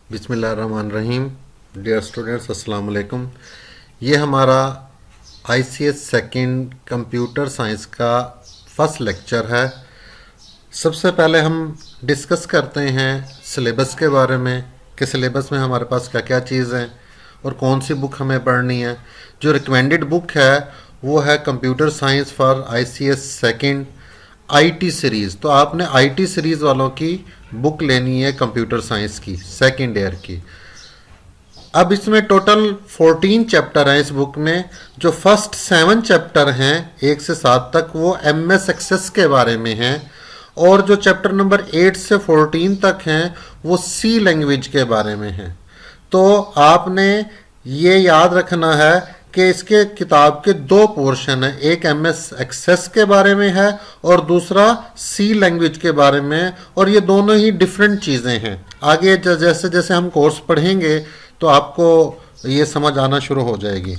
बिस्मिल्लाहिर्रहमानिर्रहीम। Dear students, अस्सलाम वालेकुम। ये हमारा ICS सेकंड कंप्यूटर साइंस का फर्स्ट लेक्चर है। सबसे पहले हम डिस्कस करते हैं सिलेबस के बारे में कि सिलेबस में हमारे पास क्या क्या चीज़ हैं और कौन सी बुक हमें पढ़नी है। जो रिकमेंडेड बुक है वो है computer science for ICS second IT series. तो आपने IT सीरीज़ वालों की बुक लेनी है कंप्यूटर साइंस की सेकंड ईयर की। अब इसमें टोटल 14 चैप्टर हैं इस बुक में। जो फर्स्ट 7 चैप्टर हैं 1 से 7 तक वो MS एक्सेस के बारे में हैं, और जो चैप्टर नंबर 8 से 14 तक हैं वो C लैंग्वेज के बारे में हैं। तो आपने ये याद रखना है कि इसके किताब के 2 पोर्शन हैं, एक MS एक्सेस के बारे में है और दूसरा C लैंग्वेज के बारे में, और ये दोनों ही डिफरेंट चीज़ें हैं। आगे जैसे जैसे हम कोर्स पढ़ेंगे तो आपको ये समझ आना शुरू हो जाएगी।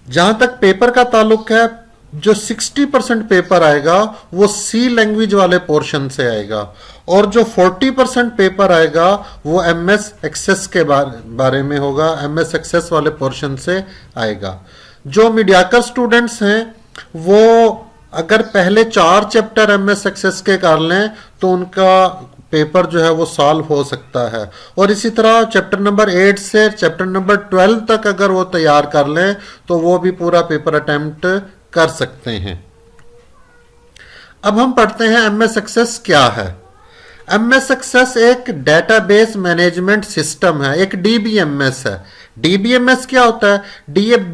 जहाँ तक पेपर का ताल्लुक है, जो 60% पेपर आएगा वो C लैंग्वेज वाले पोर्शन से आएगा, और जो 40% पेपर आएगा वो MS एक्सेस के बारे में होगा, MS एक्सेस वाले पोर्शन से आएगा। जो मीडियाकर स्टूडेंट्स हैं वो अगर पहले 4 चैप्टर MS एक्सेस के कर लें तो उनका पेपर जो है वो सॉल्व हो सकता है, और इसी तरह चैप्टर नंबर 8 से चैप्टर नंबर 12 तक अगर वो तैयार कर लें तो वो भी पूरा पेपर अटेम्प्ट कर सकते हैं। अब हम पढ़ते हैं MS एक्सेस क्या है। MS एक्सेस एक डेटाबेस मैनेजमेंट सिस्टम है, एक DBMS है। DBMS क्या होता है?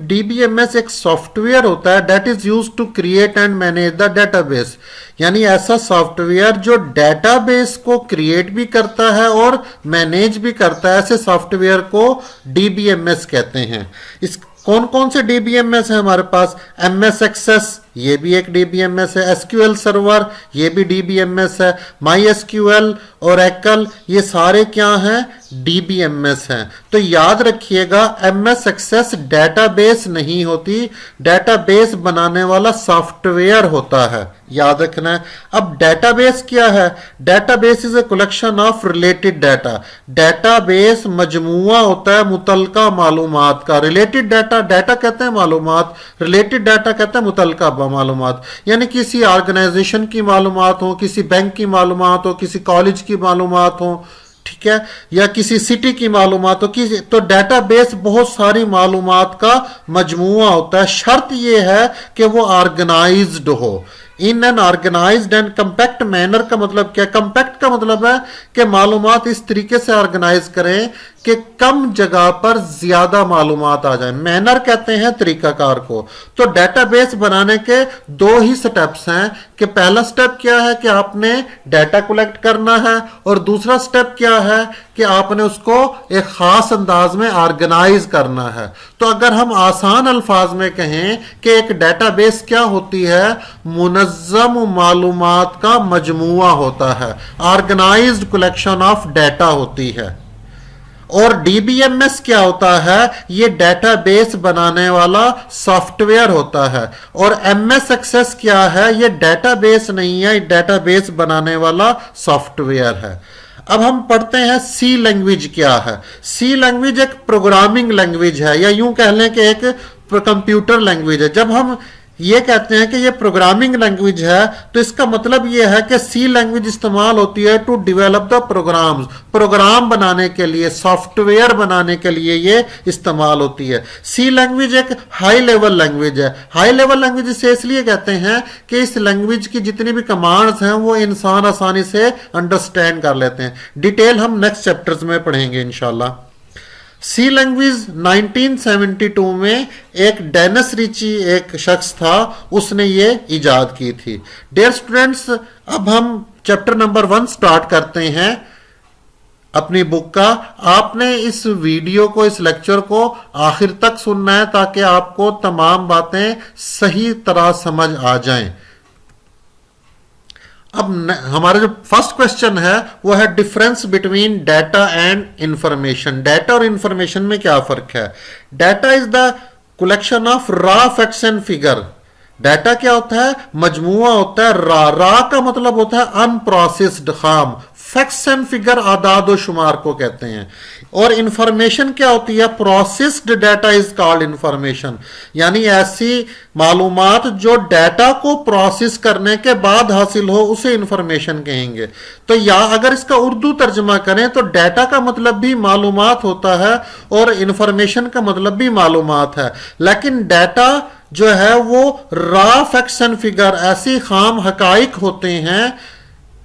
DBMS एक सॉफ्टवेयर होता है that is used to create and manage the database. यानी ऐसा सॉफ्टवेयर जो डेटाबेस को क्रिएट भी करता है और मैनेज भी करता है, ऐसे सॉफ्टवेयर को DBMS कहते हैं। इस कौन कौन से DBMS है हमारे पास? MS एक्सेस ये भी एक DBMS है, SQL सर्वर ये भी DBMS है, MySQL, Oracle ये सारे क्या हैं? DBMS हैं। तो याद रखिएगा MS एक्सेस डेटाबेस नहीं होती, डेटाबेस बनाने वाला सॉफ्टवेयर होता है, याद रखना है। अब डेटाबेस क्या है? Database is a collection of related data. Database मजमुआ होता है मुतलका मालूमात का। रिलेटेड डाटा, डाटा कहते हैं मालूमात, रिलेटेड डाटा कहते हैं मुतलका मालूमात। यानी किसी ऑर्गेनाइजेशन की मालूमात हो, किसी बैंक की मालूमात हो, किसी कॉलेज की मालूमात हो, ठीक है, या किसी सिटी की मालूमात हो, तो डेटाबेस बहुत सारी मालूमात का मजमुआ होता है। शर्त यह है कि वो ऑर्गेनाइज्ड हो in an organized and compact manner. का मतलब क्या? कंपैक्ट का मतलब है कि मालूमात इस तरीके से ऑर्गेनाइज करें कि कम जगह पर ज्यादा मालूमात आ जाए। मैनर कहते हैं तरीकाकार को। तो डेटाबेस बनाने के 2 ही स्टेप्स हैं कि पहला स्टेप क्या है कि आपने डाटा कलेक्ट करना है, और दूसरा स्टेप क्या है कि आपने उसको एक खास अंदाज में ऑर्गेनाइज करना है। तो अगर हम आसान अल्फाज में कहें कि एक डेटाबेस क्या होती है? मुनज़्ज़म मालूमात का मजमुआ होता है, ऑर्गेनाइज्ड कलेक्शन ऑफ डाटा होती है। और DBMS क्या होता है? ये डेटाबेस बनाने वाला सॉफ्टवेयर होता है। और MS एक्सेस क्या है? ये डेटाबेस नहीं है, डेटाबेस बनाने वाला सॉफ्टवेयर है। अब हम पढ़ते हैं C लैंग्वेज क्या है। C लैंग्वेज एक प्रोग्रामिंग लैंग्वेज है, या यूं कह लें कि एक कंप्यूटर लैंग्वेज है। जब हम ये कहते हैं कि ये प्रोग्रामिंग लैंग्वेज है तो इसका मतलब ये है कि C लैंग्वेज इस्तेमाल होती है to develop the programs, program बनाने के लिए, सॉफ्टवेयर बनाने के लिए ये इस्तेमाल होती है। C लैंग्वेज एक हाई लेवल लैंग्वेज है। हाई लेवल लैंग्वेज इसे इसलिए कहते हैं कि इस लैंग्वेज की जितनी भी कमांड्स हैं वो इंसान आसानी से अंडरस्टैंड कर लेते हैं। डिटेल हम नेक्स्ट चैप्टर्स में पढ़ेंगे इंशाल्लाह। C लैंग्वेज 1972 में एक डेनिस रिची एक शख्स था, उसने ये इजाद की थी। डियर स्टूडेंट्स, अब हम चैप्टर नंबर 1 स्टार्ट करते हैं अपनी बुक का। आपने इस वीडियो को, इस लेक्चर को आखिर तक सुनना है ताकि आपको तमाम बातें सही तरह समझ आ जाएं। अब हमारा जो फर्स्ट क्वेश्चन है वो है difference between data and information. Data और इंफॉर्मेशन में क्या फर्क है? Data is the collection of raw facts and figure. Data क्या होता है? मजमुआ होता है। रा का मतलब होता है अनप्रोसेस्ड, खाम, फैक्ट्स एंड फिगर आदाद व शुमार को कहते हैं। और इंफॉर्मेशन क्या होती है? Processed data is called information, यानी ऐसी मालूमात जो डाटा को प्रोसेस करने के बाद हासिल हो उसे इंफॉर्मेशन कहेंगे। तो या अगर इसका उर्दू तर्जमा करें तो डाटा का मतलब भी मालूमात होता है और इंफॉर्मेशन का मतलब भी मालूमात है। लेकिन डाटा जो है वो रॉ फैक्ट्स एंड फिगर, ऐसी खाम हकाइक होते हैं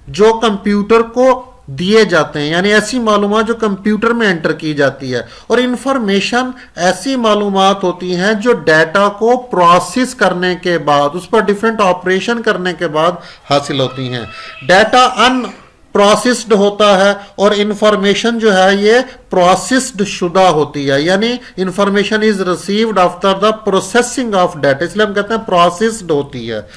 जो कंप्यूटर को दिए जाते हैं, यानी ऐसी मालूमात जो कंप्यूटर में एंटर की जाती है। और इंफॉर्मेशन ऐसी मालूमात होती हैं जो डाटा को प्रोसेस करने के बाद, उस पर डिफरेंट ऑपरेशन करने के बाद हासिल होती हैं। डाटा अनप्रोसेस्ड होता है और इंफॉर्मेशन जो है ये प्रोसेस्ड शुदा होती है, यानी information is received after the processing of data, इसलिए हम कहते हैं प्रोसेस्ड होती है।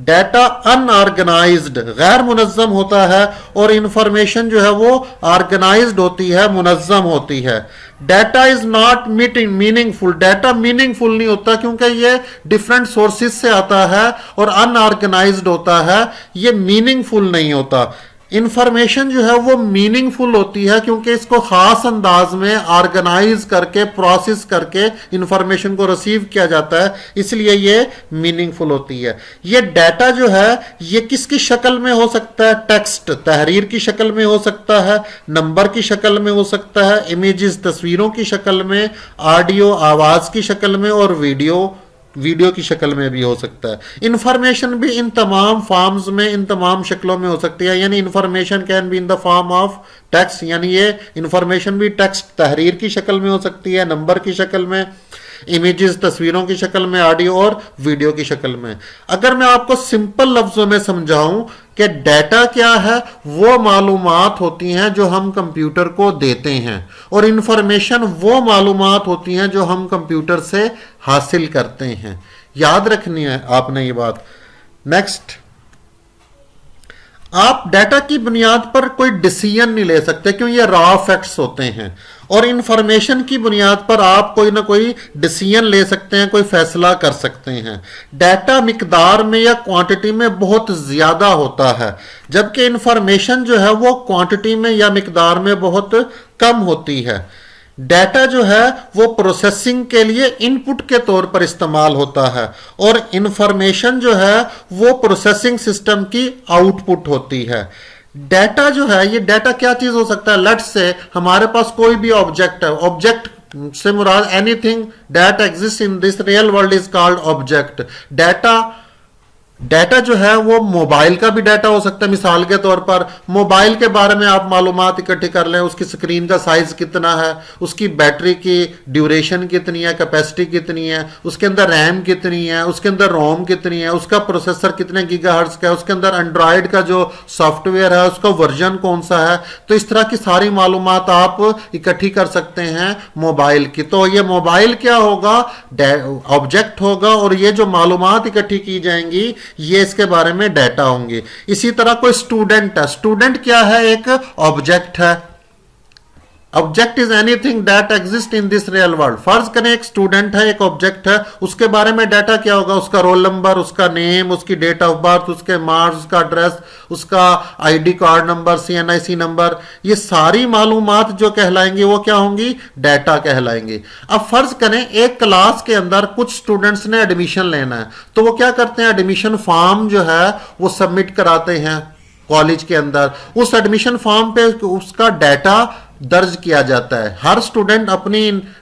डाटा अनऑर्गेनाइज्ड, गैर मुनज़्ज़म होता है और इंफॉर्मेशन जो है वो ऑर्गेनाइज्ड होती है, मुनज़्ज़म होती है। Data is not meaningful, data meaningful नहीं होता क्योंकि ये डिफरेंट सोर्सेज से आता है और अनऑर्गेनाइज्ड होता है, ये मीनिंगफुल नहीं होता। इंफॉर्मेशन जो है वो मीनिंगफुल होती है क्योंकि इसको खास अंदाज में ऑर्गेनाइज करके प्रोसेस करके इंफॉर्मेशन को रिसीव किया जाता है, इसलिए ये मीनिंगफुल होती है। ये डाटा जो है ये किसकी शक्ल में हो सकता है? टेक्स्ट, तहरीर की शक्ल में हो सकता है, नंबर की शक्ल में हो सकता है, इमेजेस तस्वीरों की शक्ल में, ऑडियो आवाज की शक्ल में और वीडियो की शक्ल में भी हो सकता है। इंफॉर्मेशन भी इन तमाम फॉर्म्स में, इन तमाम शक्लों में हो सकती है, यानी information can be in the form of text, यानी ये इंफॉर्मेशन भी टेक्स्ट तहरीर की शक्ल में हो सकती है, नंबर की शक्ल में, इमेजेस तस्वीरों की शक्ल में, ऑडियो और वीडियो की शक्ल में। अगर मैं आपको सिंपल लफ्जों में समझाऊं कि डाटा क्या है, वो मालूमात होती हैं जो हम कंप्यूटर को देते हैं और इंफॉर्मेशन वो मालूमात होती हैं जो हम कंप्यूटर से हासिल करते हैं। याद रखनी है आपने ये बात। नेक्स्ट, आप डाटा की बुनियाद पर कोई डिसीजन नहीं ले सकते क्यों, ये रॉ फैक्ट्स होते हैं। और इंफॉर्मेशन की बुनियाद पर आप कोई ना कोई डिसीजन ले सकते हैं, कोई फैसला कर सकते हैं। डाटा मिकदार में या क्वांटिटी में बहुत ज्यादा होता है, जबकि इंफॉर्मेशन जो है वो क्वांटिटी में या मिकदार में बहुत कम होती है। डाटा जो है वो प्रोसेसिंग के लिए इनपुट के तौर पर इस्तेमाल होता है और इंफॉर्मेशन जो है वो प्रोसेसिंग सिस्टम की आउटपुट होती है। डाटा जो है ये डाटा क्या चीज हो सकता है? लेट्स से हमारे पास कोई भी ऑब्जेक्ट है, ऑब्जेक्ट से मुराद anything that exist in this real world is called object. Data जो है वो मोबाइल का भी डाटा हो सकता है। मिसाल के तौर पर मोबाइल के बारे में आप मालूमात इकट्ठी कर लें, उसकी स्क्रीन का साइज कितना है, उसकी बैटरी की ड्यूरेशन कितनी है, कैपेसिटी कितनी है, उसके अंदर रैम कितनी है, उसके अंदर रोम कितनी है, उसका प्रोसेसर कितने गीगाहर्ट्ज का है, उसके अंदर एंड्रॉयड का जो सॉफ्टवेयर है उसका वर्जन कौन सा है। तो इस तरह की सारी मालूमात आप इकट्ठी कर सकते हैं मोबाइल की। तो ये मोबाइल क्या होगा? ऑब्जेक्ट होगा और ये जो मालूमात इकट्ठी की जाएंगी ये इसके बारे में डाटा होंगे। इसी तरह कोई स्टूडेंट है, स्टूडेंट क्या है? एक ऑब्जेक्ट है। Object is anything that exist in this real world. फर्ज करें एक स्टूडेंट है, एक ऑब्जेक्ट है, उसके बारे में डाटा क्या होगा? उसका रोल नंबर, उसका नेम, उसकी डेट ऑफ बर्थ, उसके मार्क्स, उसका एड्रेस, उसका ID card number, CNIC number, ये सारी मालूमात जो कहलाएंगी वो क्या होंगी? डाटा कहलाएंगी। अब फर्ज करें एक क्लास के अंदर कुछ स्टूडेंट्स ने एडमिशन लेना है, तो वो क्या करते हैं? एडमिशन फॉर्म जो है वो सबमिट कराते हैं कॉलेज के अंदर। उस एडमिशन फॉर्म पे उसका डाटा दर्ज किया जाता है। हर स्टूडेंट अपनी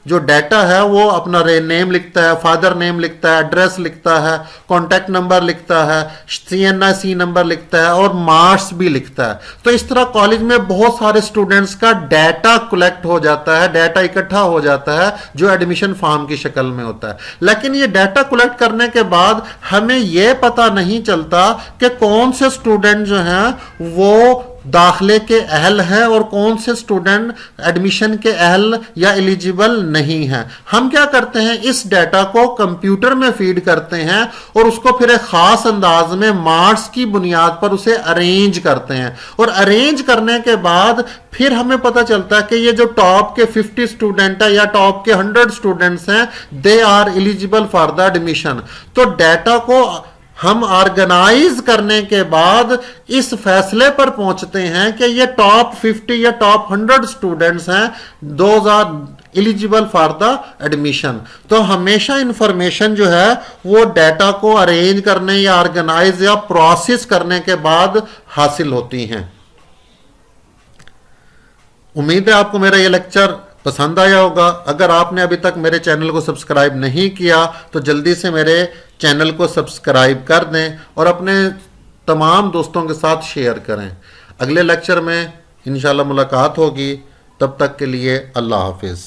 जो डाटा है वो अपना नेम लिखता है, फादर नेम लिखता है, एड्रेस लिखता है, कॉन्टैक्ट नंबर लिखता है, CNIC नंबर लिखता है और मार्क्स भी लिखता है। तो इस तरह कॉलेज में बहुत सारे स्टूडेंट्स का डाटा कलेक्ट हो जाता है, डाटा इकट्ठा हो जाता है जो एडमिशन फॉर्म की शक्ल में होता है। लेकिन ये डाटा कलेक्ट करने के बाद हमें यह पता नहीं चलता कि कौन से स्टूडेंट जो हैं वो दाखिले के अहल हैं और कौन से स्टूडेंट एडमिशन के अहल या एलिजिबल नहीं हैं। हम क्या करते हैं? इस डाटा को कंप्यूटर में फीड करते हैं और उसको फिर एक खास अंदाज में मार्क्स की बुनियाद पर उसे अरेंज करते हैं और अरेंज करने के बाद फिर हमें पता चलता है कि ये जो टॉप के 50 स्टूडेंट है या टॉप के 100 स्टूडेंट्स हैं, they are eligible for the admission. तो डाटा को हम ऑर्गेनाइज करने के बाद इस फैसले पर पहुंचते हैं कि ये टॉप 50 या टॉप 100 स्टूडेंट्स हैं, those are eligible for the admission. तो हमेशा इंफॉर्मेशन जो है वो डाटा को अरेंज करने या ऑर्गेनाइज या प्रोसेस करने के बाद हासिल होती हैं। उम्मीद है आपको मेरा ये लेक्चर पसंद आया होगा। अगर आपने अभी तक मेरे चैनल को सब्सक्राइब नहीं किया तो जल्दी से मेरे चैनल को सब्सक्राइब कर दें और अपने तमाम दोस्तों के साथ शेयर करें। अगले लेक्चर में इंशाल्लाह मुलाकात होगी। तब तक के लिए अल्लाह हाफिज़।